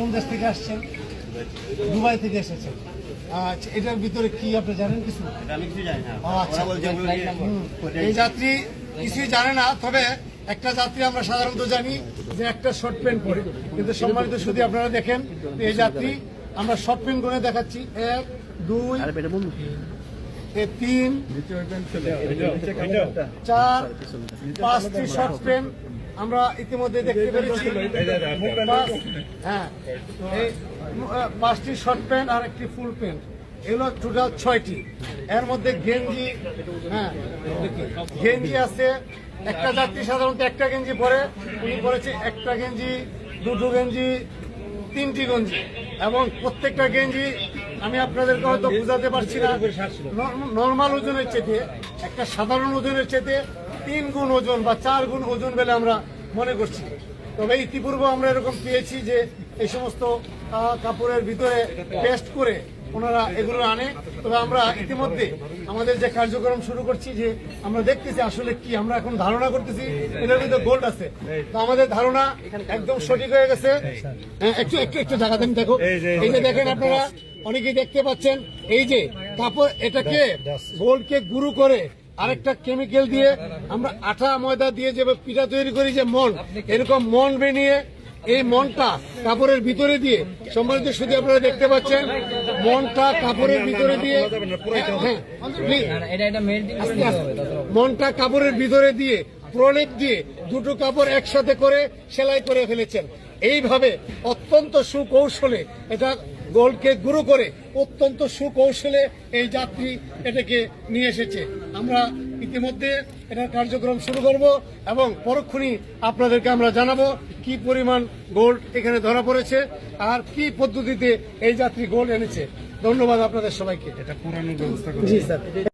কোন দেশ থেকে আসছেন? দুবাই থেকে এসেছেন। আচ্ছা, এটার ভিতরে কি আপনি জানেন কিছু? আমি কিছু জানি না। আচ্ছা, এই যাত্রী কিছুই জানে না, তবে একটা যাত্রী আমরা সাধারণত জানি যে একটা শর্ট প্যান্ট পরে, কিন্তু সম্মানিত শুধু আপনারা দেখেন এই যাত্রী আমরা শর্ট প্যান্ট করে দেখাচ্ছি। 1 2 3 4 5টি শর্ট প্যান্ট আমরা ইতিমধ্যে দেখতে পেরেছি। হ্যাঁ, এই 5টি শর্ট প্যান্ট আর একটি ফুল প্যান্ট, এগুলো টোটাল 6টি। এর মধ্যে গেঞ্জি, হ্যাঁ গেঞ্জি আছে। একটা যাত্রী সাধারণত একটা গেঞ্জি পরে, উনি পরেছে একটা গেঞ্জি, দুটো গেঞ্জি, 3টি গেঞ্জি, এবং প্রত্যেকটা গেঞ্জি আমি আপনাদেরকে হয়তো বুঝাতে পারছি না, নর্মাল ওজনের চেয়ে, একটা সাধারণ ওজনের চেয়ে 3 গুণ ওজন বা 4 গুণ ওজন বলে আমরা মনে করছি। তবে ইতিপূর্বে আমরা এরকম পেয়েছি যে এই সমস্ত কাপড়ের ভিতরে পেস্ট করে ওনারা এগুলো আনে। তবে আমরা ইতিমধ্যে আমাদের যে কার্যক্রম শুরু করছি, যে আমরা দেখতেছি আসলে কি, আমরা এখন ধারণা করতেছি এটার ভিতরে গোল্ড আছে। তো আমাদের ধারণা একদম সঠিক হয়ে গেছে। একটু একটু একটু জায়গা দেন, দেখো এই যে দেখেন আপনারা অনেকেই দেখতে পাচ্ছেন, এই যে কাপড়, এটাকে গোল্ডকে গুঁড়ো করে আরেকটা কেমিক্যাল দিয়ে আমরা আটা ময়দা দিয়ে যে পিঠা তৈরি করি, যে মন, এরকম মন বানিয়ে এই মনটা কাপড়ের ভিতরে দিয়ে, সম্মানিত শুধু আপনারা দেখতে পাচ্ছেন মনটা কাপড়ের ভিতরে দিয়ে, মনটা কাপড়ের ভিতরে দিয়ে প্রলেপ দিয়ে দুটো কাপড় একসাথে করে সেলাই করে ফেলেছেন। এইভাবে অত্যন্ত সুকৌশলে এটা গোল্ডকে গুঁড়ো করে অত্যন্ত সুকৌশলে এই যাত্রী এটাকে নিয়ে এসেছে। আমরা ইতিমধ্যে এটার কার্যক্রম শুরু করব এবং পরক্ষণই আপনাদেরকে আমরা জানাবো কি পরিমাণ গোল্ড এখানে ধরা পড়েছে আর কি পদ্ধতিতে এই যাত্রী গোল্ড এনেছে। ধন্যবাদ আপনাদের সবাইকে। এটা পুরানোর ব্যবস্থা। জি স্যার।